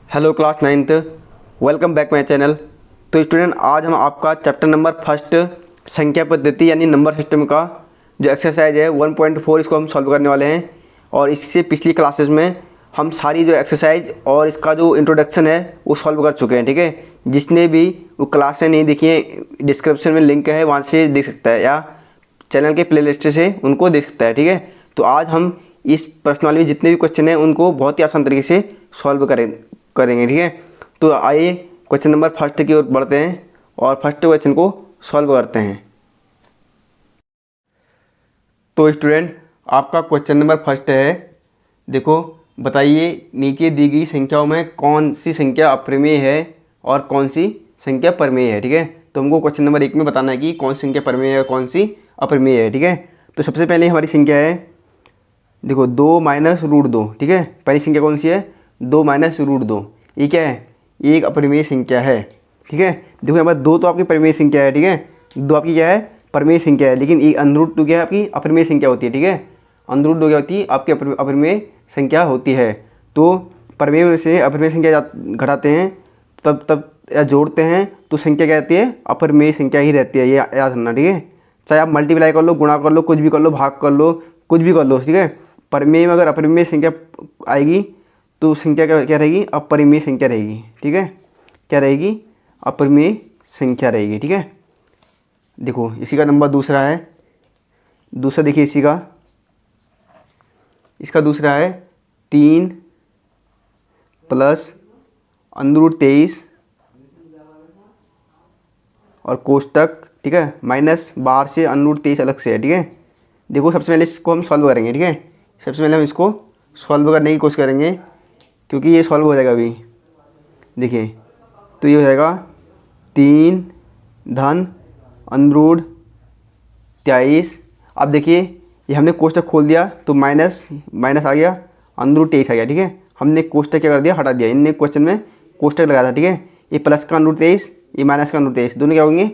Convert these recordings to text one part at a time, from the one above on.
Hello class ninth, welcome back my channel. तो student, आज हम आपका चैप्टर नंबर फर्स्ट संख्या पद्धति यानी नंबर सिस्टम का जो एक्सरसाइज है 1.4 इसको हम सॉल्व करने वाले हैं। और इससे पिछली क्लासेस में हम सारी जो एक्सरसाइज और इसका जो इंट्रोडक्शन है वो सॉल्व कर चुके हैं। ठीक है, जिसने भी वो क्लासें नहीं देखी हैं डिस्क्रिप्शन में लिंक है, वहाँ से देख सकता है या चैनल के प्ले लिस्ट से उनको देख सकता है। ठीक है, तो आज हम इस पर्सनली में जितने भी क्वेश्चन हैं उनको बहुत ही आसान तरीके से सॉल्व करेंगे। ठीक है, तो आइए क्वेश्चन नंबर फर्स्ट की ओर बढ़ते हैं और फर्स्ट क्वेश्चन को सॉल्व करते हैं। तो स्टूडेंट, आपका क्वेश्चन नंबर फर्स्ट है, देखो बताइए नीचे दी गई संख्याओं में कौन सी संख्या अप्रमेय है और कौन सी संख्या प्रमेय है। ठीक है, तो हमको क्वेश्चन नंबर 1 में बताना है कि कौन सी संख्या प्रमेय है और कौन सी अप्रमेय है। ठीक है, तो सबसे पहले हमारी संख्या है, देखो 2 माइनस रूट 2। ठीक है, पहली संख्या कौन सी है, 2 माइनस रूट 2। ये क्या है, ये एक अप्रमेय संख्या है। ठीक है, देखो यहाँ पर 2 तो आपकी प्रमेय संख्या है। ठीक है, 2 आपकी क्या है, प्रमेय संख्या है, लेकिन ये √2 क्या है, आपकी अप्रमेय संख्या होती है। ठीक है, √2 क्या होती है, आपकी अप्रमेय संख्या होती है। तो प्रमेय में से अप्रमेय संख्या घटाते हैं तब या जोड़ते हैं तो संख्या क्या रहती है, अप्रमेय संख्या ही रहती है। ये याद रखना। ठीक है, चाहे आप मल्टीप्लाई कर लो, गुणा कर लो, कुछ भी कर लो, भाग कर लो, कुछ भी कर लो। ठीक है, प्रमेय में अगर अप्रमेय संख्या आएगी तो संख्या क्या रहेगी, अपरिमेय संख्या रहेगी। ठीक है, क्या रहेगी, अपरिमेय संख्या रहेगी। ठीक है, देखो इसी का नंबर दूसरा है, दूसरा देखिए इसका दूसरा है 3 प्लस √23 और कोष्टक। ठीक है, माइनस बाहर से √23 अलग से है। ठीक है, देखो सबसे पहले इसको हम सॉल्व करेंगे। ठीक है, सबसे पहले हम इसको सॉल्व करने की कोशिश करेंगे क्योंकि ये सॉल्व हो जाएगा अभी। देखिए तो ये हो जाएगा 3 धन √23। अब देखिए ये हमने कोष्टक खोल दिया तो माइनस आ गया, √23 आ गया। ठीक है, हमने कोष्टक क्या कर दिया, हटा दिया। इनने क्वेश्चन में कोष्टक लगाया था। ठीक है, ये प्लस का √23, ये माइनस का √23, दोनों क्या होंगे,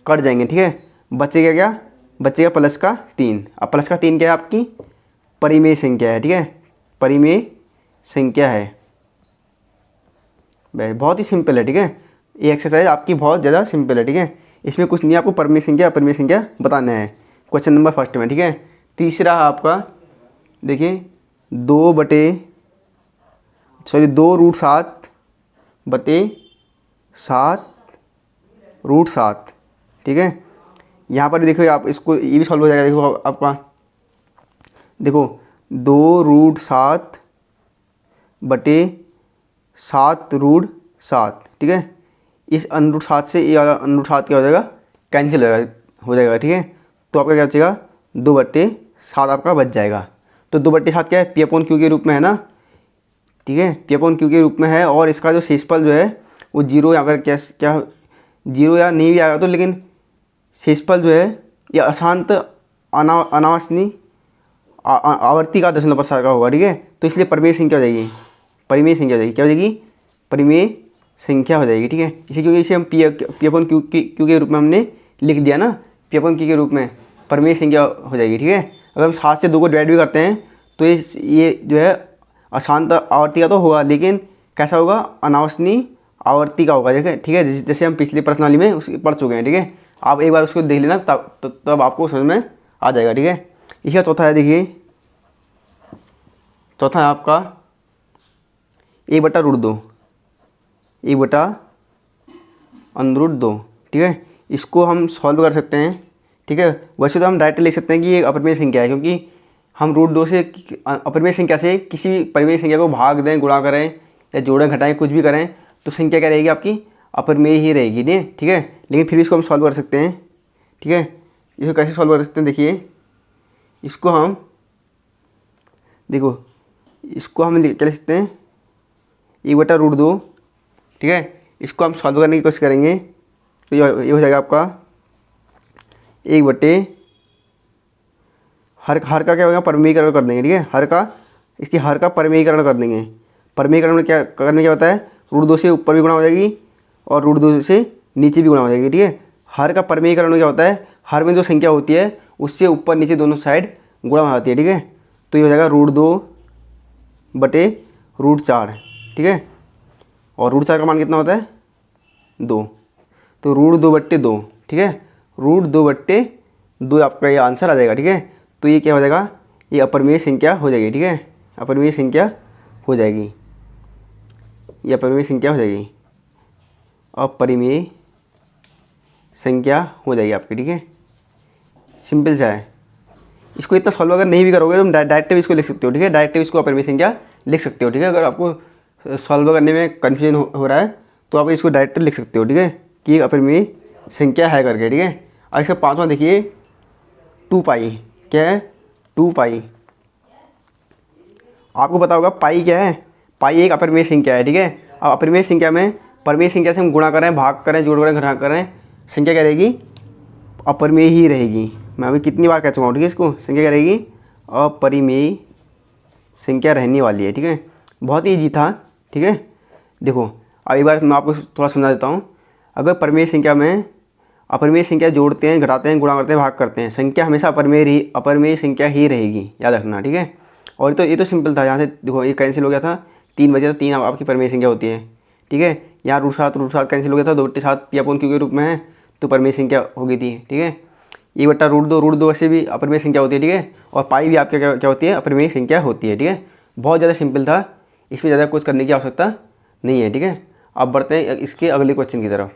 कट जाएंगे। ठीक है, बचेगा प्लस का 3। अब प्लस का 3 क्या है, आपकी परिमेय संख्या है। ठीक है, परिमेय संख्या है। बहुत ही सिंपल है। ठीक है, ये एक्सरसाइज आपकी बहुत ज़्यादा सिंपल है। ठीक है, इसमें कुछ नहीं, आपको परिमेय संख्या अपरिमेय संख्या बताना है क्वेश्चन नंबर फर्स्ट में। ठीक है, तीसरा आपका देखिए 2 √7 बटे 7 √7। ठीक है, यहाँ पर देखो आप इसको, ये भी सॉल्व हो जाएगा। देखो आपका, देखो 2 √7 बटे 7 √7। ठीक है, इस √7 से ये √7 क्या हो जाएगा, कैंसिल हो जाएगा। ठीक है, तो आपका क्या बचेगा, 2/7 आपका बच जाएगा। तो 2/7 क्या है, P/Q के रूप में है ना। ठीक है, P/Q के रूप में है और इसका जो शेषफल जो है वो 0 यहाँ पर क्या 0 या नहीं भी आएगा तो, लेकिन शेषफल जो है ये अशांत अनावश्यक आवर्ती का दशमलव प्रसार का होगा। ठीक है, तो इसलिए परिमेय संख्या हो जाएगी, परिमेय संख्या हो जाएगी। क्या हो जाएगी, परिमेय संख्या हो जाएगी। ठीक है, इसे क्योंकि इसे हम P/Q के रूप में हमने लिख दिया ना, P/Q के रूप में परिमेय संख्या हो जाएगी। ठीक है, अगर हम 7 से 2 को डिवाइड भी करते हैं तो ये जो है अशांत आवर्ती का तो होगा, लेकिन कैसा होगा, अनावश्यक आवर्ती का होगा। ठीक है, जैसे हम पिछले प्रश्नावली में उसकी पढ़ चुके हैं। ठीक है, आप एक बार उसको देख लेना, तब आपको समझ में आ जाएगा। ठीक है, इसका चौथा है, देखिए चौथा है आपका 1/√2, 1/√2। ठीक है, इसको हम सॉल्व कर सकते हैं। ठीक है, वैसे तो हम डायरेक्ट लिख सकते हैं कि ये अपरिमेय संख्या है, क्योंकि हम √2 से अपरिमेय संख्या से किसी भी परिमेय संख्या को भाग दें, गुणा करें या जोड़ें घटाएं, कुछ भी करें तो संख्या क्या रहेगी, आपकी अपरिमेय ही रहेगी। नहीं, ठीक है, लेकिन फिर इसको हम सॉल्व कर सकते हैं। ठीक है, इसको कैसे सॉल्व कर सकते हैं, देखिए इसको हम, देखो इसको हम क्या लिख सकते हैं, 1/√2। ठीक है, इसको हम सॉल्व करने की कोशिश करेंगे तो ये हो जाएगा आपका 1 हर का क्या होगा, परिमेयीकरण कर देंगे। ठीक है, हर का परिमेयीकरण कर देंगे। परिमेयीकरण में क्या करने क्या होता है, √2 से ऊपर भी गुणा हो जाएगी और √2 से नीचे भी गुणा हो जाएगी। ठीक है, हर का परिमेयीकरण में क्या होता है, हर में जो संख्या होती है उससे ऊपर नीचे दोनों साइड गुणा हो जाती है। ठीक है, तो ये हो जाएगा √2/√4। ठीक है, और रूट 4 का मान कितना होता है 2, तो रूट 2/2, ठीक है, रूट 2/2 आपका ये आंसर आ जाएगा, ठीक है। तो ये क्या हो जाएगा, ये अपरिमेय संख्या हो जाएगी, ठीक है, अपरिमेय संख्या हो जाएगी, ये अपरिमेय संख्या हो जाएगी, अपरिमेय संख्या हो जाएगी आपकी, ठीक है। सिंपल सा है। इसको इतना सॉल्व अगर नहीं भी करोगे तो डायरेक्ट भी इसको लिख सकते हो, ठीक है, डायरेक्ट भी इसको अपरिमेय संख्या लिख सकते हो, ठीक है। अगर आपको सॉल्व करने में कन्फ्यूजन हो रहा है तो आप इसको डायरेक्ट लिख सकते हो, ठीक है, कि अपरिमेय संख्या है करके, ठीक है। और इसका 5वां देखिए 2 पाई, क्या है 2 पाई। आपको पता होगा पाई क्या है, पाई एक अपरिमेय संख्या है, ठीक है। अब अपरिमेय संख्या में परिमेय संख्या से हम गुणा करें, भाग करें, जोड़ करें, घटा करें, संख्या क्या रहेगी, अपरिमेय ही रहेगी। मैं अभी कितनी बार कह चुका हूँ, ठीक है, इसको संख्या क्या रहेगी, अपरिमेय संख्या रहने वाली है, ठीक है। बहुत ईजी था, ठीक है। देखो अब एक बार मैं आपको थोड़ा समझा देता हूँ। अगर परिमेय संख्या में अपरिमेय संख्या जोड़ते हैं, घटाते हैं, गुणा करते हैं, भाग करते हैं, संख्या हमेशा अपरिमेय संख्या ही रहेगी, याद रखना, ठीक है। और ये तो सिंपल था, यहाँ से देखो ये कैंसिल हो गया था, 3 बचे तो 3 आपकी परिमेय संख्या होती है, ठीक है। यहाँ रूट 7 कैंसिल हो गया था, 2/7 P/Q के रूप में है तो परिमेय संख्या हो गई थी, ठीक है। ये बट्टा रूट दो वैसे भी अपरिमेय संख्या होती है, ठीक है। और पाई भी आपके क्या होती है, अपरिमेय संख्या होती है, ठीक है। बहुत ज़्यादा सिंपल था, इसमें ज़्यादा कुछ करने की आवश्यकता नहीं है, ठीक है। अब बढ़ते हैं इसके अगले क्वेश्चन की तरफ।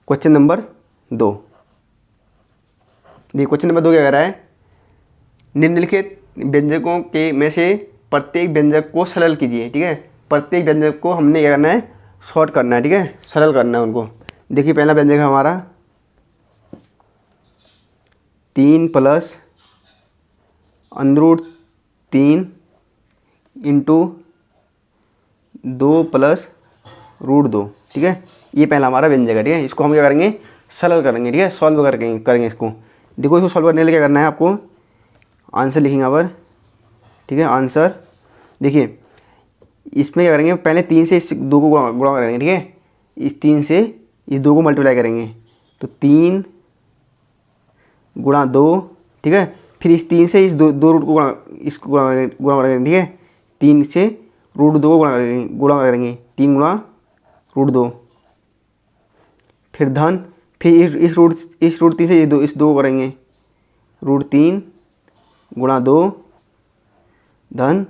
क्वेश्चन नंबर 2, देखिए क्वेश्चन नंबर 2 क्या कह रहा है, निम्नलिखित व्यंजकों के में से प्रत्येक व्यंजक को सरल कीजिए, ठीक है। प्रत्येक व्यंजक को हमने क्या करना है, शॉर्ट करना है, ठीक है, सरल करना है उनको। देखिए पहला व्यंजक है हमारा 3 + √3 × 2 + √2, ठीक है। ये पहला हमारा व्यंजक है, ठीक है। इसको हम क्या करेंगे, सरल करेंगे, ठीक है, सॉल्व करेंगे इसको। देखो इसको सॉल्व करने के लिए क्या करना है आपको, आंसर लिखेंगे पर, ठीक है। आंसर देखिए इसमें क्या करेंगे, पहले 3 से इस 2 को गुणा करेंगे, ठीक है। इस 3 से इस 2 को मल्टीप्लाई करेंगे तो 3 × 2, ठीक है। फिर इस 3 से इस 2 रूट को इसको गुणा करेंगे, ठीक है। 3 से √2 को गुणा करेंगे 3 × √2, फिर धन, फिर इस रूट 3 से इस 2 को करेंगे √3 × 2 धन,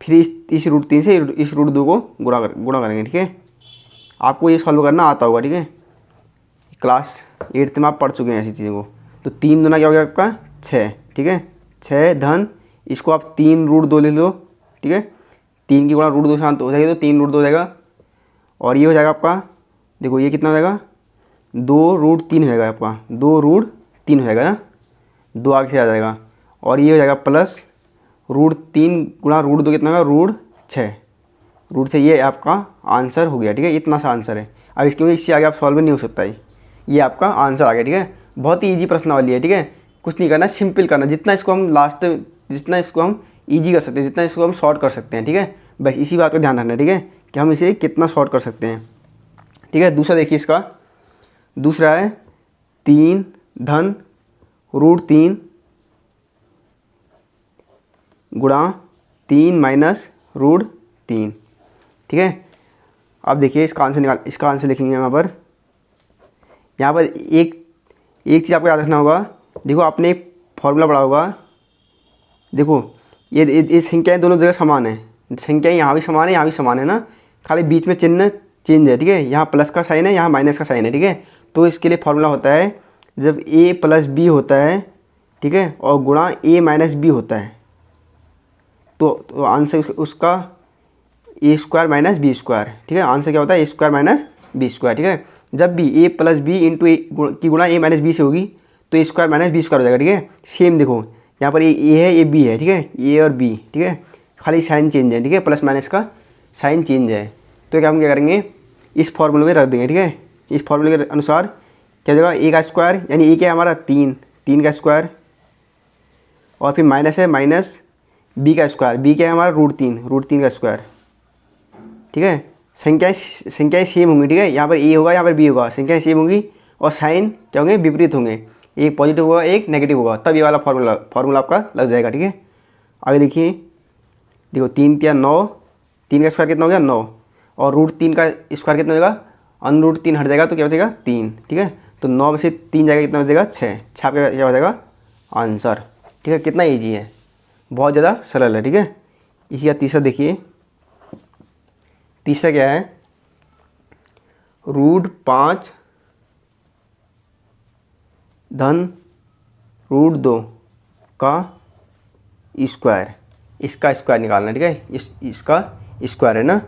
फिर इस √3 से इस √2 को गुणा करेंगे, ठीक है। आपको ये सॉल्व करना आता होगा, ठीक है, क्लास 8th में आप पढ़ चुके हैं ऐसी चीज़ों को। तो 3 दूना क्या हो गया आपका 6, ठीक है, 6 धन, इसको आप 3 √2 ले लो, ठीक है। 3 की गुणा √2 शांत हो जाएगी तो 3 √2 हो जाएगा, और ये हो जाएगा आपका, देखो ये कितना हो जाएगा 2√3 हो जाएगा आपका, 2√3 हो जाएगा ना, 2 आगे से आ जाएगा, और ये हो जाएगा प्लस √3 × √2 कितना होगा √6, √6। ये आपका आंसर हो गया, ठीक है, इतना सा आंसर है। अब इससे आगे आप सॉल्व नहीं हो सकता है, ये आपका आंसर आ गया, ठीक है। बहुत ही ईजी प्रश्नावली है, ठीक है, कुछ नहीं करना, सिंपल करना, जितना इसको हम ईजी कर सकते हैं, जितना इसको हम शॉर्ट कर सकते हैं, ठीक है। बस इसी बात का ध्यान रखना, ठीक है, कि हम इसे कितना शॉर्ट कर सकते हैं, ठीक है। दूसरा देखिए, इसका दूसरा है 3 धन √3 × 3 - √3, ठीक है। अब देखिए इसका आंसर लिखेंगे यहाँ पर एक चीज़ आपको याद रखना होगा। देखो आपने एक फॉर्मूला पढ़ा होगा, देखो ये संख्याएँ दोनों जगह समान है, संख्याएँ यहाँ भी समान है, यहाँ भी समान है ना, खाली बीच में चिन्ह चेंज है, ठीक है। यहाँ प्लस का साइन है, यहाँ माइनस का साइन है, ठीक है। तो इसके लिए फॉर्मूला होता है जब a + b होता है, ठीक है, और गुणा a - b होता है, तो आंसर उसका a² - b², ठीक है। आंसर क्या होता है a² - b², ठीक है। जब भी a + b की गुणा a - b से होगी तो a² - b² हो जाएगा, ठीक है। सेम देखो यहाँ पर a है, ये b है, ठीक है, a और b, ठीक है, खाली साइन चेंज है, ठीक है, प्लस माइनस का साइन चेंज है। तो क्या हम क्या करेंगे, इस फॉर्मूले में रख देंगे, ठीक है। इस फॉर्मूले के अनुसार क्या हो जाएगा, a का स्क्वायर, यानी a क्या है हमारा 3 का स्क्वायर, और फिर माइनस है माइनस b का स्क्वायर, b क्या है हमारा √3 का स्क्वायर, ठीक है। संख्याएँ सेम होंगी, ठीक है, यहाँ पर a होगा, यहाँ पर b होगा, संख्याएँ सेम होंगी, और साइन क्या होंगे, विपरीत होंगे, एक पॉजिटिव होगा एक नेगेटिव होगा, तब ये वाला फॉर्मूला आपका लग जाएगा, ठीक है। आगे देखिए, देखो 3 × 9, 3 का स्क्वायर कितना हो गया 9, और √3 का स्क्वायर कितना हो जाएगा, √3 हट जाएगा तो क्या बचेगा 3, ठीक है। तो 9 में से 3 जाएगा, कितना बचेगा 6, 6 आपका क्या हो जाएगा आंसर, ठीक है। कितना ईजी है, बहुत ज़्यादा सरल है, ठीक है। इसी का तीसरा देखिए, तीसरा क्या है, √5 धन √2 का स्क्वायर, इसका स्क्वायर निकालना है, ठीक है। इसका स्क्वायर है ना।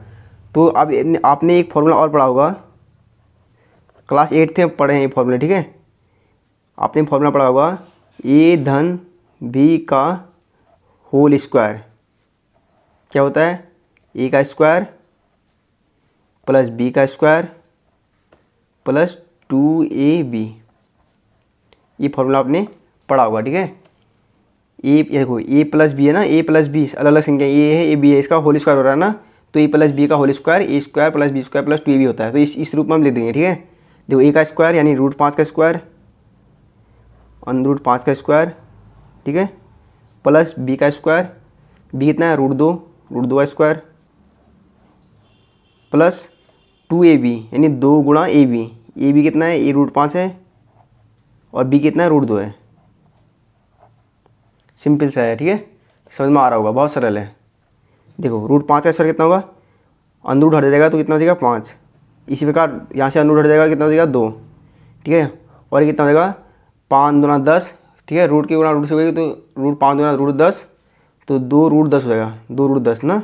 तो अब आपने एक फॉर्मूला और पढ़ा होगा, क्लास 8 में पढ़े हैं ये फॉर्मूला, ठीक है। आपने फॉर्मूला पढ़ा होगा a धन b का होल स्क्वायर क्या होता है, a का स्क्वायर प्लस b का स्क्वायर प्लस 2ab, ये फॉर्मूला आपने पढ़ा होगा, ठीक है। ये देखो a प्लस बी है ना, a प्लस बी अलग अलग संख्या, a है a b है, इसका होल स्क्वायर हो रहा है ना, तो a प्लस बी का whole square a square plus b square plus 2ab होता है। तो इस रूप में हम लिख देंगे, ठीक है। देखो a का स्क्वायर यानी √5 का स्क्वायर, √5 का स्क्वायर, ठीक है, प्लस b का स्क्वायर, b कितना है √2 का स्क्वायर प्लस 2ab यानी 2 गुणा ab कितना है, a √5 है और b कितना है √2 है। सिंपल सा है, ठीक है, समझ में आ रहा होगा, बहुत सरल है। देखो √5 का स्क्वायर कितना होगा, अंदर हट जाएगा तो कितना हो जाएगा 5, इसी प्रकार यहाँ से अंदर हट जाएगा कितना हो जाएगा 2, ठीक है। और ये कितना हो जाएगा 5 दूना 10, ठीक है, रूट की गुणा रूट से होगी तो √5 दूना √10, तो 2 √10 हो जाएगा, 2 √10 ना।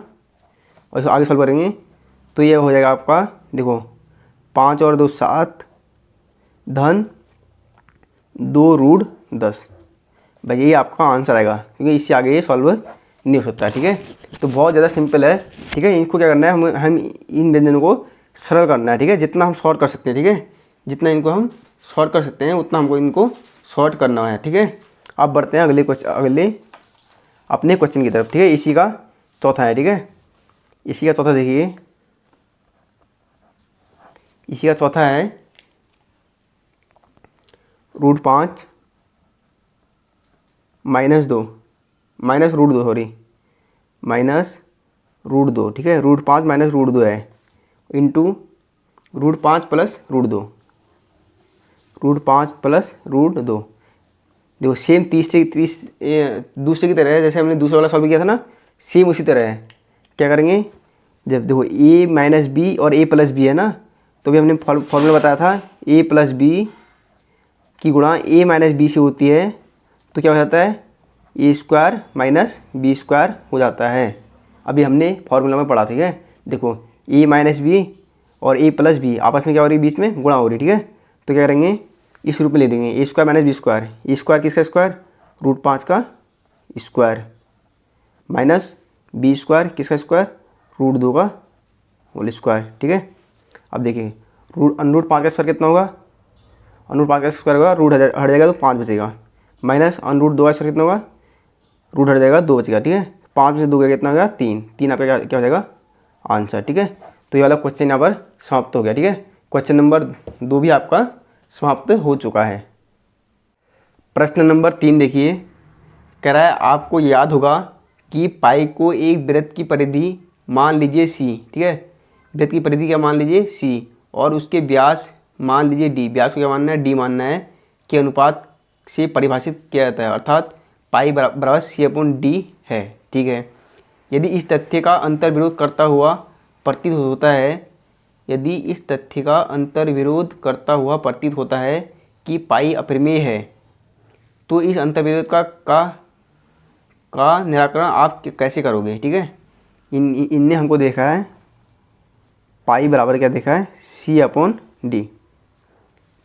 और इसको आगे सॉल्व करेंगे तो ये हो जाएगा आपका, देखो 5 और 2 7 धन 2 √10, भाई यही आपका आंसर आएगा, क्योंकि इससे आगे ये सॉल्व नहीं हो सकता है, ठीक है। तो बहुत ज़्यादा सिंपल है, ठीक है। इनको क्या करना है, हम इन व्यंजनों को सरल करना है, ठीक है, जितना हम शॉर्ट कर सकते हैं, ठीक है, जितना इनको हम शॉर्ट कर सकते हैं उतना हमको इनको शॉर्ट करना है, ठीक है। अब बढ़ते हैं अगले अपने क्वेश्चन की तरफ, ठीक है। इसी का चौथा है, ठीक है, इसी का चौथा देखिए, इसी का चौथा है √5 -2 -√2, ठीक है, √5 -√2 है इंटू √5 प्लस √2, √5 प्लस √2। देखो सेम दूसरे की तरह है, जैसे हमने दूसरा वाला सॉल्व किया था ना, सेम उसी तरह है। क्या करेंगे, जब देखो a माइनस बी और a प्लस बी है ना, तो भी हमने फॉर्मूला बताया था a प्लस बी की गुणा a माइनस बी से होती है, तो क्या हो जाता है a square minus B square हो जाता है। अभी हमने फॉर्मूला में पढ़ा, ठीक है। देखो a माइनस बी और a प्लस बी आपस में क्या हो रही है, बीच में गुणा हो रही है, ठीक है। तो क्या करेंगे, इस रूप में ले देंगे a square minus B square, a square किसका स्क्वायर √5 का स्क्वायर माइनस बी स्क्वायर किसका स्क्वायर √2 का होल स्क्वायर, ठीक है। अब देखिए √5 का स्क्वायर कितना होगा, √5 का स्क्वायर होगा, रूट हट जाएगा तो 5 बचेगा, माइनस √2 का स्क्वायर कितना होगा, रूट हट जाएगा 2 बचेगा, ठीक है। 5 में से 2 गया कितना होगा 3 आपका क्या हो जाएगा आंसर, ठीक है। तो ये वाला क्वेश्चन यहाँ पर समाप्त हो गया, ठीक है। क्वेश्चन नंबर 2 भी आपका समाप्त हो चुका है। प्रश्न नंबर 3 देखिए, कह रहा है आपको याद होगा कि पाई को एक वृत्त की परिधि मान लीजिए सी, ठीक है, वृत्त की परिधि क्या मान लीजिए सी, और उसके व्यास मान लीजिए डी, व्यास को क्या मानना है डी मानना है, के अनुपात से परिभाषित किया जाता है, अर्थात पाई बराबर C/D है, ठीक है। यदि इस तथ्य का अंतर्विरोध करता हुआ प्रतीत होता है, यदि इस तथ्य का अंतर्विरोध करता हुआ प्रतीत होता है कि पाई अपरिमेय है, तो इस अंतर्विरोध का निराकरण आप कैसे करोगे, ठीक है। इनने हमको देखा है पाई बराबर क्या देखा है C/D,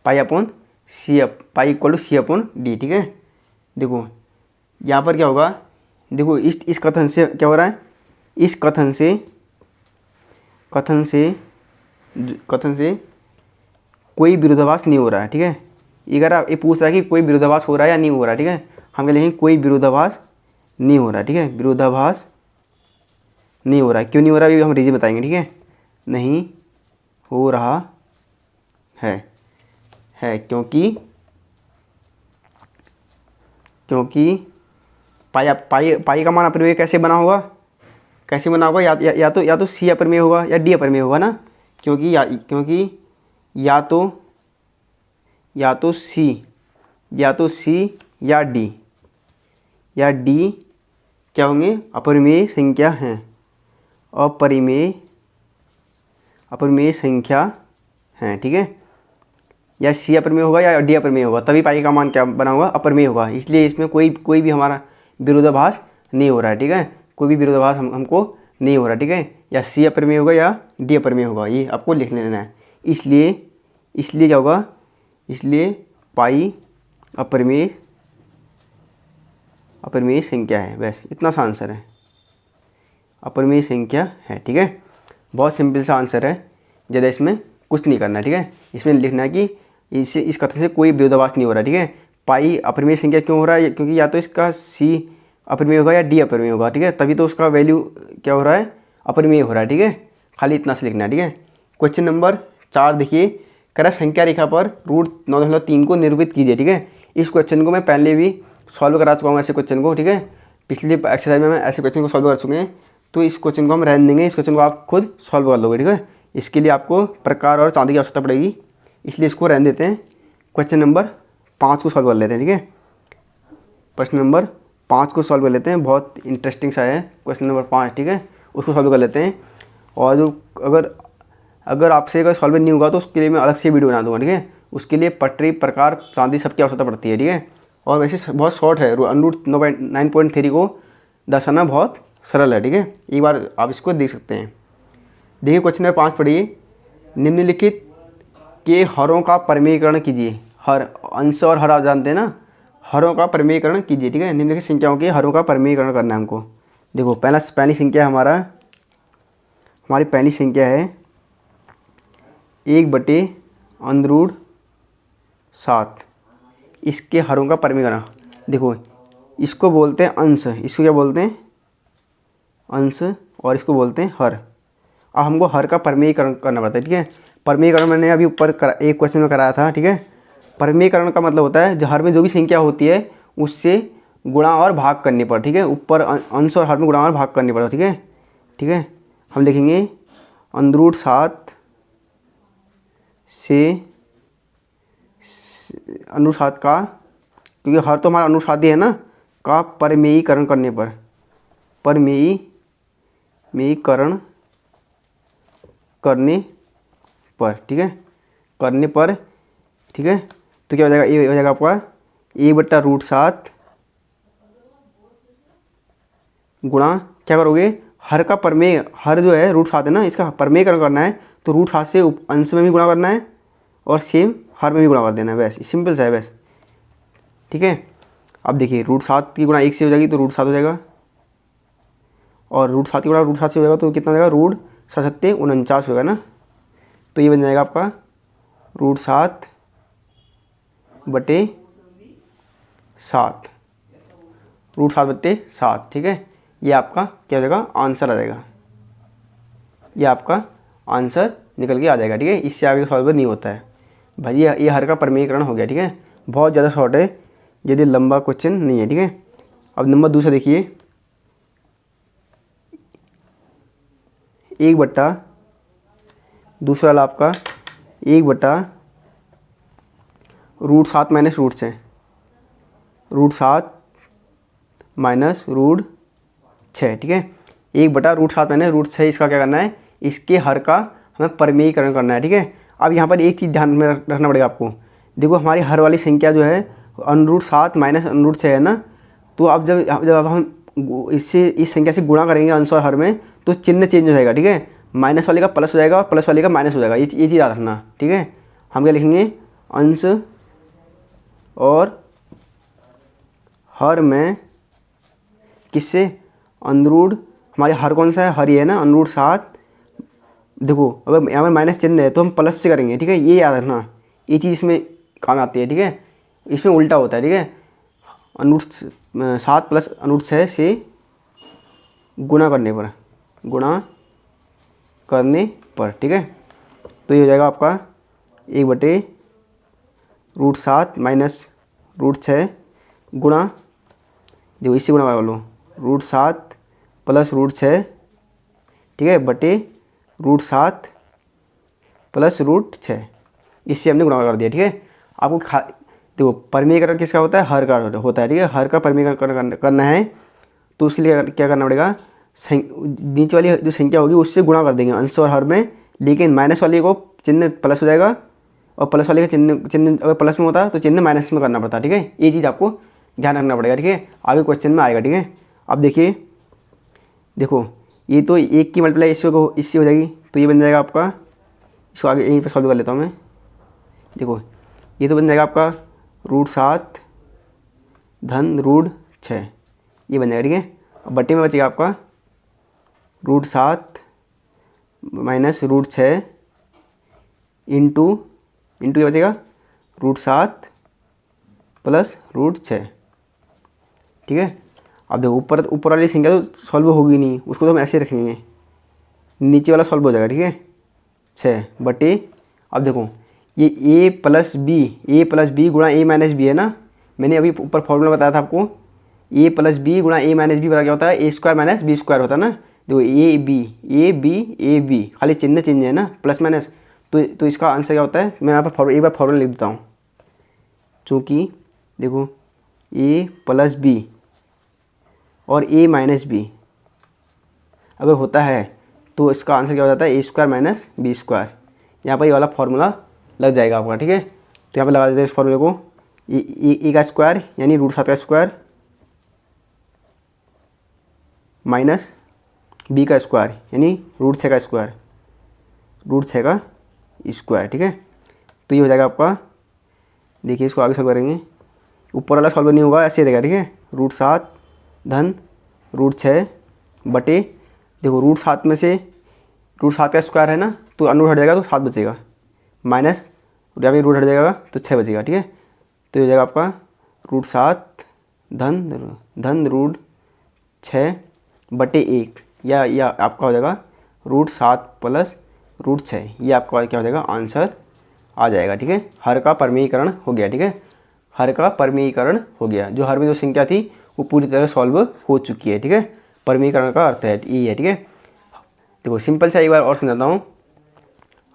pi equal to C/D, ठीक है। देखो यहाँ पर क्या होगा, देखो इस कथन से क्या हो रहा है, इस कथन से कोई विरोधाभास नहीं हो रहा है, ठीक है। अगर आप ये पूछ रहा है कि कोई विरोधाभास हो रहा है या नहीं हो रहा है, ठीक है, हम कह लेंगे कोई विरोधाभास नहीं हो रहा है, ठीक है, विरोधाभास नहीं हो रहा है। क्यों नहीं हो रहा है, हम रीजन बताएंगे, ठीक है। नहीं हो रहा है क्योंकि पाई का मान अपरिमेय कैसे बना होगा, कैसे बना होगा, या तो सी अपर में होगा या डी अपर में होगा ना, क्योंकि या तो सी या डी क्या होंगे, अपरिमेय संख्या हैं, अपरिमेय संख्या हैं, ठीक है। या सी अपर में होगा या डी अपर में होगा, तभी पाई का मान क्या बना होगा, अपर में होगा। इसलिए इसमें कोई भी हमारा विरोधाभास नहीं हो रहा है, ठीक है, कोई भी विरोधाभास हमको नहीं हो रहा, ठीक है। या सी अपर में होगा या डी अपर में होगा, ये आपको लिख लेना है। इसलिए क्या होगा, इसलिए पाई अपरिमेय संख्या है, बस इतना सा आंसर है, अपरिमेय संख्या है, ठीक है। बहुत सिंपल सा आंसर है, ज़्यादा इसमें कुछ नहीं करना है, ठीक है। इसमें लिखना है कि इस कथन से कोई विरोधाभास नहीं हो रहा, ठीक है। पाई अपरिमेय संख्या क्यों हो रहा है, क्योंकि या तो इसका सी अपरिमेय होगा या डी अपरिमेय होगा, ठीक है, तभी तो उसका वैल्यू क्या हो रहा है, अपरिमेय हो रहा है, ठीक है। खाली इतना से लिखना है, ठीक है। क्वेश्चन नंबर 4 देखिए, कह रहा संख्या रेखा पर √9.3 को निरूपित कीजिए, ठीक है। इस क्वेश्चन को मैं पहले भी सॉल्व करा चुका हूँ ऐसे क्वेश्चन को, ठीक है। पिछली एक्सरसाइज में मैं ऐसे क्वेश्चन को सॉल्व कर चुके हैं, तो इस क्वेश्चन को हम रहने देंगे, इस क्वेश्चन को आप खुद सॉल्व कर लोगे, ठीक है। इसके लिए आपको प्रकार और चांदी की आवश्यकता पड़ेगी, इसलिए इसको रहने देते हैं। क्वेश्चन नंबर 5 को सॉल्व कर लेते हैं, ठीक है। प्रश्न नंबर 5 को सॉल्व कर लेते हैं, बहुत इंटरेस्टिंग सा है क्वेश्चन नंबर 5, ठीक है, उसको सॉल्व कर लेते हैं। और जो अगर आपसे अगर सॉल्व नहीं होगा तो उसके लिए मैं अलग से वीडियो बना दूंगा, ठीक है। उसके लिए पटरी, प्रकार, चांदी सबकी आवश्यकता पड़ती है, ठीक है। और वैसे बहुत शॉर्ट है, √9.3 को दर्शाना बहुत सरल है, ठीक है। एक बार आप इसको देख सकते हैं। देखिए क्वेश्चन नंबर 5 पढ़िए, निम्नलिखित के हरों का परिमेयकरण कीजिए। हर, अंश और हर आप जानते हैं ना, हरों का परिमेयकरण कीजिए, ठीक है। निम्नलिखित संख्याओं के हरों का परिमेयकरण करना है हमको। देखो पहली संख्या हमारी पहली संख्या है 1/√7। इसके हरों का परिमेयकरण, देखो इसको बोलते हैं अंश, इसको क्या बोलते हैं, अंश, और इसको बोलते हैं हर। अब हमको हर का परिमेयकरण करना पड़ता है, ठीक है। परिमेयकरण मैंने अभी ऊपर एक क्वेश्चन में कराया था, ठीक है। परिमेयकरण का मतलब होता है जो हर में जो भी संख्या होती है उससे गुणा और भाग करने पर, ठीक है। ऊपर अंश और हर में गुणा और भाग करने पर, ठीक है, ठीक है। हम लिखेंगे √7 से √7 का, क्योंकि हर तो हमारा √7 ही है ना, का परिमेयीकरण करने पर, परिमेयीकरण करने पर, ठीक है, करने पर, ठीक है। तो क्या हो जाएगा, ये हो जाएगा आपका 1/√7 गुणा, क्या करोगे, हर का परिमेय, हर जो है √7 है ना, इसका परिमेयकरण करना है, तो √7 से अंश में भी गुणा करना है और सेम हर में भी गुणा कर देना है, बस सिंपल सा है बस, ठीक है। अब देखिए √7 की गुणा 1 से हो जाएगी तो √7 हो जाएगा, और √7 की गुणा √7 से हो जाएगा तो कितना हो जाएगा, √7 49 होगा ना। तो ये बन जाएगा आपका √7/7, √7/7, ठीक है। ये आपका क्या हो जाएगा, आंसर आ जाएगा, ये आपका आंसर निकल के आ जाएगा, ठीक है। इससे आगे सॉल्व नहीं होता है भाई, ये हर का परिमेयकरण हो गया, ठीक है। बहुत ज़्यादा शॉर्ट है, यदि लंबा क्वेश्चन नहीं है, ठीक है। अब नंबर दूसरा देखिए, 1/, दूसरा वाला आपका 1/√7 माइनस √6, √7 माइनस √6, ठीक है। 1/√7 माइनस √6, इसका क्या करना है, इसके हर का हमें परिमेयीकरण करना है, ठीक है। अब यहाँ पर एक चीज़ ध्यान में रखना पड़ेगा आपको, देखो हमारी हर वाली संख्या जो है √7 माइनस √6 है ना, तो अब जब हम इससे इस संख्या से गुणा करेंगे अंश और हर में, तो चिन्ह चेंज हो जाएगा, ठीक है। माइनस वाले का प्लस हो जाएगा और प्लस वाले का माइनस हो जाएगा, ये चीज़ याद रखना, ठीक है। हम क्या लिखेंगे, अंश और हर में किससे, हमारे हर कौन सा है, हर ही है ना, √7। देखो अगर यहाँ पर माइनस चिन्ह है तो हम प्लस से करेंगे, ठीक है, ये याद रखना, ये चीज़ इसमें काम आती है, ठीक है। इसमें उल्टा होता है, ठीक है, √7 प्लस √6 से गुणा करने पर, ठीक है। तो ये हो जाएगा आपका 1/√7 माइनस √6 गुणा, देखो इससे गुणा कर लो, √7 प्लस √6 ठीक है, बटे √7 प्लस √6, इससे हमने गुणा कर दिया। ठीक है, आपको देखो परिमीकरण किसका होता है, हर का होता है। ठीक है, हर का परिमीकरण करना है तो उसके लिए क्या करना पड़ेगा, नीचे वाली जो संख्या होगी उससे गुणा कर देंगे अंश और हर में, लेकिन माइनस वाले को चिन्ह प्लस हो जाएगा और प्लस वाले का चिन्ह अगर प्लस में होता है तो चिन्ह माइनस में करना पड़ता है। ठीक है, ये चीज़ आपको ध्यान रखना पड़ेगा। ठीक है, आगे क्वेश्चन में आएगा। ठीक है, अब देखिए, देखो ये तो 1 की मल्टीप्लाई इससे हो जाएगी, तो ये बन जाएगा आपका, इसको आगे यहीं पर सॉल्व कर लेता हूँ मैं। देखो ये तो बन जाएगा आपका √7 धन √6, ये बन जाएगा। ठीक है, अब बट्टे में बचेगा आपका √7 माइनस √6 इंटू ये बचेगा √7 प्लस √6। ठीक है, अब देखो ऊपर वाली संख्या तो सॉल्व होगी नहीं, उसको तो हम ऐसे रखेंगे, नीचे वाला सॉल्व हो जाएगा। ठीक है, 6 बटे, अब देखो ये a प्लस बी गुणा a माइनस बी है ना, मैंने अभी ऊपर फॉर्मूला बताया था आपको, a प्लस बी गुणा a माइनस बी बराबर क्या होता है, a² माइनस b² होता है ना। देखो ए बी खाली चिन्ह चेंज है ना, प्लस माइनस, तो इसका आंसर क्या होता है, मैं यहाँ पर एक बार फॉर्मूला लिख देता हूँ। चूँकि देखो a प्लस बी और a माइनस बी अगर होता है तो इसका आंसर क्या हो जाता है, a² माइनस b²। यहाँ पर ये वाला फार्मूला लग जाएगा आपका। ठीक है, तो यहाँ पे लगा देते हैं इस फार्मूले को, ए का स्क्वायर यानी √7 का स्क्वायर माइनस बी का स्क्वायर यानी √6 का स्क्वायर, √6 का स्क्वायर। ठीक है, तो ये हो जाएगा आपका, देखिए इसको आगे सॉल्व करेंगे, ऊपर वाला सॉल्व नहीं होगा, ऐसे रहेगा। ठीक है, √7 धन √6 बटे, देखो √7 में से √7 का स्क्वायर है ना, तो अंडर हट जाएगा तो 7 बचेगा, माइनस यहाँ पे रूट हट जाएगा तो 6 बचेगा। ठीक है, तो ये हो जाएगा आपका √7 धन √6 बटे 1, या आपका हो जाएगा √7 प्लस √6, ये आपका क्या हो जाएगा, आंसर आ जाएगा। ठीक है, हर का परिमीकरण हो गया। ठीक है, हर का परिमीकरण हो गया, जो हर में जो संख्या थी वो पूरी तरह सॉल्व हो चुकी है। ठीक है, परिमीकरण का अर्थ है ये है। ठीक है, देखो सिंपल सा एक बार और समझाता हूँ।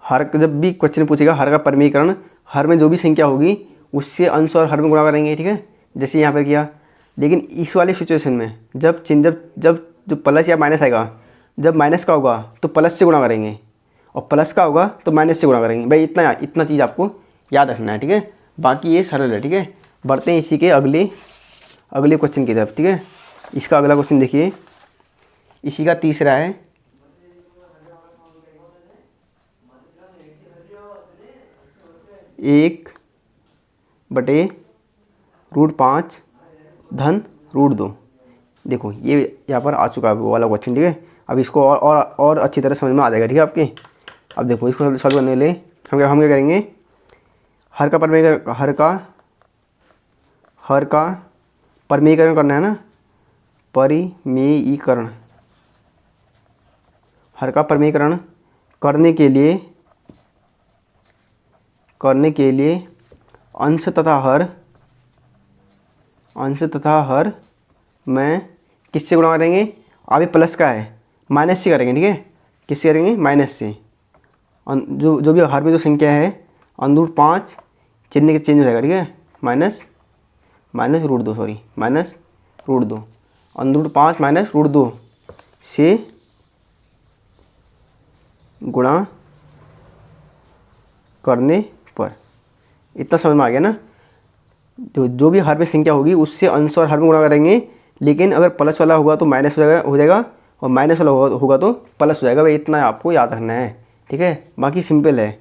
हर जब भी क्वेश्चन पूछेगा हर का परिमीकरण, हर में जो भी संख्या होगी उससे अंश और हर में गुणा करेंगे। ठीक है, जैसे यहाँ पर किया, लेकिन इस वाले सिचुएशन में जब जो प्लस या माइनस आएगा, जब माइनस का होगा तो प्लस से गुणा करेंगे और प्लस का होगा तो माइनस से गुणा करेंगे। भाई इतना चीज़ आपको याद रखना है। ठीक है, बाकी ये सरल है। ठीक है, बढ़ते हैं इसी के अगले क्वेश्चन की तरफ। ठीक है, इसका अगला क्वेश्चन देखिए, इसी का तीसरा है, एक बटे √5 धन √2। देखो ये यहाँ पर आ चुका है वो वाला क्वेश्चन। ठीक है, अब इसको और अच्छी तरह समझ में आ जाएगा। ठीक है आपके, अब देखो इसको सॉल्व करने के लिए हम क्या करेंगे, हर का परिमीकरण करना है ना, परिमीकरण, हर का परिमीकरण करने के लिए अंश तथा हर में किससे गुणा करेंगे, अभी प्लस का है माइनस से करेंगे। ठीक है, किससे करेंगे, माइनस से। जो भी हर में जो संख्या है √5 चिन्ह के चेंज हो जाएगा। ठीक है, माइनस √2 सॉरी माइनस √2, √5 माइनस √2 से गुणा करने पर, इतना समझ में आ गया ना। तो जो भी हर में संख्या होगी उससे अंश और हर में गुणा करेंगे, लेकिन अगर प्लस वाला होगा तो माइनस हो जाएगा और माइनस वाला होगा तो प्लस हो जाएगा। भाई इतना आपको याद रखना है। ठीक है, बाकी सिंपल है।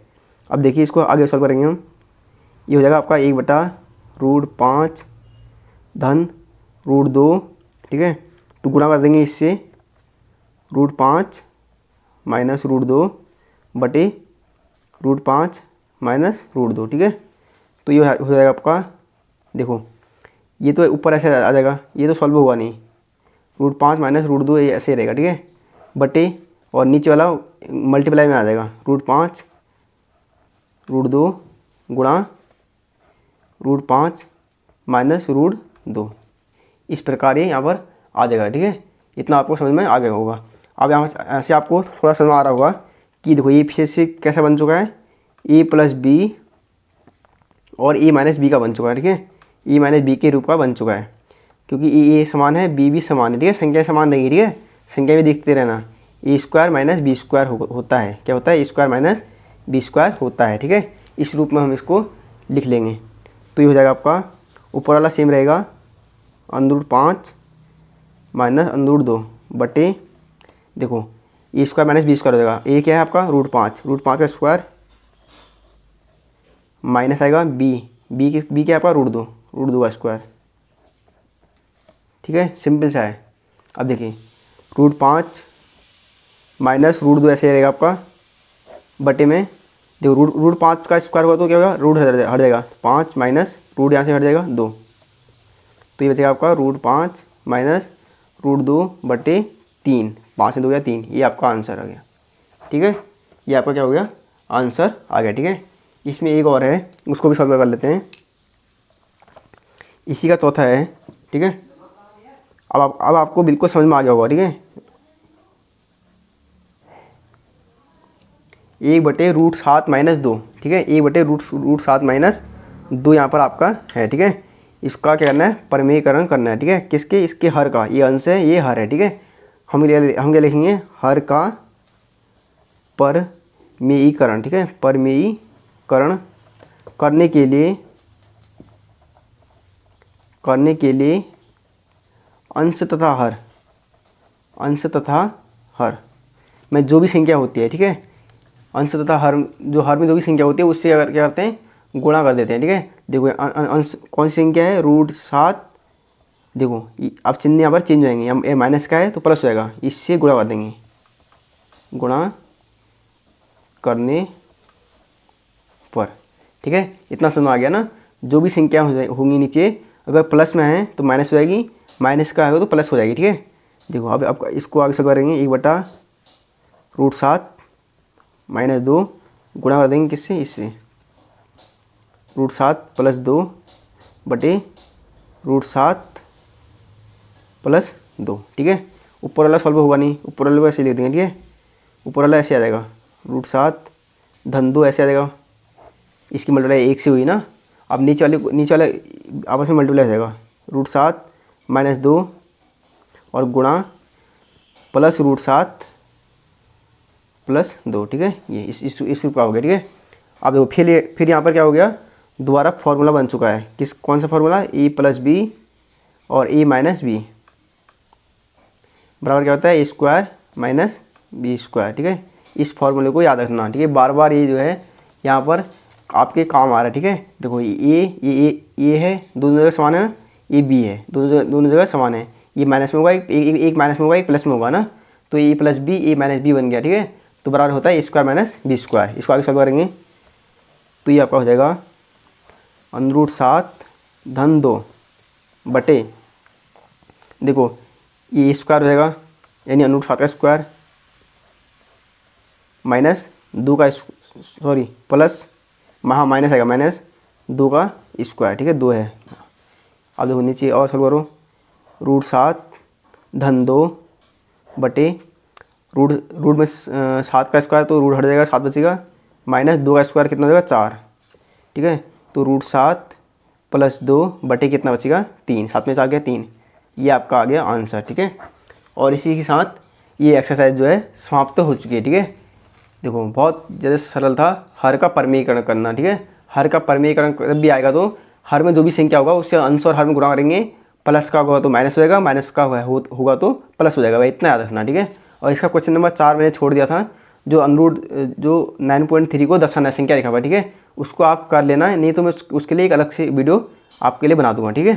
अब देखिए इसको आगे सॉल्व करेंगे हम, ये हो जाएगा आपका 1/√5 धन √2। ठीक है, तो गुणा कर देंगे इससे √5 माइनस √2 बटे √5 माइनस √2। ठीक है, तो ये हो जाएगा आपका, देखो ये तो ऊपर ऐसे आ जाएगा, ये तो सॉल्व होगा नहीं, √5 माइनस √2 ये ऐसे रहेगा। ठीक है, बटे और नीचे वाला मल्टीप्लाई में आ जाएगा, √5 √2 गुणा √5 माइनस √2, इस प्रकार ये यहाँ पर आ जाएगा। ठीक है, इतना आपको समझ में आ गया होगा। अब यहाँ से आपको थोड़ा समझ आ रहा होगा कि देखो ये फिर से कैसा बन चुका है, ए प्लस बी और ए माइनस बी का बन चुका है, ठीक है, ए माइनस बी के रूप का बन चुका है, क्योंकि ए समान है, बी भी समान है, ठीक है, संख्या समान रहेगी, ठीक है, संख्या भी देखते रहना, ए स्क्वायर माइनस बी स्क्वायर होता है, क्या होता है, ए स्क्वायर माइनस बी स्क्वायर होता है, ठीक है, इस रूप में हम इसको लिख लेंगे। तो ये हो जाएगा आपका ऊपर वाला सेम रहेगा, √5 माइनस √2 बटे, देखो ए स्क्वायर माइनस बी स्क्वायर हो जाएगा, ए क्या है आपका √5 का स्क्वायर माइनस आएगा बी क्या है आपका √2 का स्क्वायर, ठीक है, सिंपल सा है। अब देखिए √5 माइनस √2 ऐसे रहेगा आपका बटे में, देखो √5 का स्क्वायर हुआ तो क्या होगा, रूट हट जाएगा, 5 माइनस रूट यहाँ से हट जाएगा 2, तो ये बचेगा आपका √5 माइनस √2 बटे 3, 5 में 2 गया 3, ये आपका आंसर आ गया, ठीक है, ये आपका क्या हो गया, आंसर आ गया, ठीक है। इसमें एक और है, उसको भी सॉल्व कर लेते हैं, इसी का चौथा है, ठीक है। अब आपको बिल्कुल समझ में आ गया होगा, ठीक है, 1/√7 माइनस 2, ठीक है, 1/√7 माइनस 2 यहाँ पर आपका है, ठीक है। इसका क्या करना है, परमेयीकरण करना है, ठीक है, किसके, इसके हर का, ये अंश है, ये हर है, ठीक है। हम क्या लिखेंगे, हर का परमेयीकरण, ठीक है, परमेयीकरण करने के लिए अंश तथा हर में जो भी संख्या होती है, ठीक है, अंश तथा हर में जो भी संख्या होती है उससे अगर क्या करते हैं, गुणा कर देते हैं, ठीक है। देखो अंश कौन सी संख्या है, √7, देखो अब चिन्ह यहाँ पर चेंज हो जाएंगे, हम ए माइनस का है तो प्लस हो जाएगा, इससे गुणा कर देंगे, गुणा करने पर, ठीक है, इतना समझ आ गया ना। जो भी संख्या होंगी नीचे अगर प्लस में है तो माइनस हो जाएगी, माइनस का है तो प्लस हो जाएगी, ठीक है। देखो अब इसको आगे से करेंगे, 1/√7 माइनस 2 गुणा कर देंगे किससे, इससे, √7 + 2 बटे √7 + 2, ठीक है। ऊपर वाला सॉल्व होगा नहीं, ऊपर वाले को ऐसे लिख देंगे, ठीक है, ऊपर वाला ऐसे आ जाएगा, √7 धन 2 ऐसे आ जाएगा, इसकी मल्टीप्लाई 1 से हुई ना, अब नीचे वाले आपस में मल्टीप्लाई हो जाएगा, √7 माइनस 2 और गुणा प्लस √7 + 2, ठीक है, ये इस रूप का हो गया, ठीक है। अब देखो फिर यहाँ पर क्या हो गया, दोबारा फॉर्मूला बन चुका है, कौन सा फॉर्मूला, ए प्लस बी और ए माइनस बी बराबर क्या होता है, ए स्क्वायर माइनस बी स्क्वायर, ठीक है। इस फॉर्मूले को याद रखना, ठीक है, बार बार ये जो है यहाँ पर आपके काम आ रहा है, ठीक है। देखो ये है, दोनों जगह समान है, ये बी है, दोनों जगह समान है, ये माइनस में होगा, एक माइनस में होगा, एक प्लस में होगा ना, तो ए प्लस बी ए माइनस बी बन गया, ठीक है। तो बराबर होता है ए स्क्वायर माइनस बी स्क्वायर। इसको आगे सॉल्व करेंगे तो ये आपका हो जाएगा √7 धन 2 बटे, देखो ये स्क्वायर हो जाएगा, यानी √7 का स्क्वायर माइनस 2 का प्लस, हाँ माइनस आएगा, माइनस 2 का स्क्वायर, ठीक है, 2 है। अब देखो नीचे और सॉल्व करो, √7 धन 2 बटे रूट में 7 का स्क्वायर तो रूट हट जाएगा, 7 बचेगा, माइनस 2 का स्क्वायर कितना हो जाएगा, 4, ठीक है। तो √7 + 2 बटे कितना बचेगा, 3, 7 में 4 गया 3, ये आपका आ गया आंसर, ठीक है। और इसी के साथ ये एक्सरसाइज जो है समाप्त हो चुकी है, ठीक है। देखो बहुत ज़्यादा सरल था, हर का परमेयीकरण करना, ठीक है। हर का परमेयीकरण जब भी आएगा तो हर में जो भी संख्या होगा उससे अंश और हर में गुणा करेंगे, प्लस का होगा तो माइनस हो जाएगा, माइनस का होगा तो प्लस हो जाएगा, भाई इतना याद रखना, ठीक है। और इसका क्वेश्चन नंबर 4 मैंने छोड़ दिया था, जो 9.3 को दर्शाना संख्या लिखा हुआ, ठीक है, उसको आप कर लेना, नहीं तो मैं उसके लिए एक अलग से वीडियो आपके लिए बना दूंगा, ठीक है।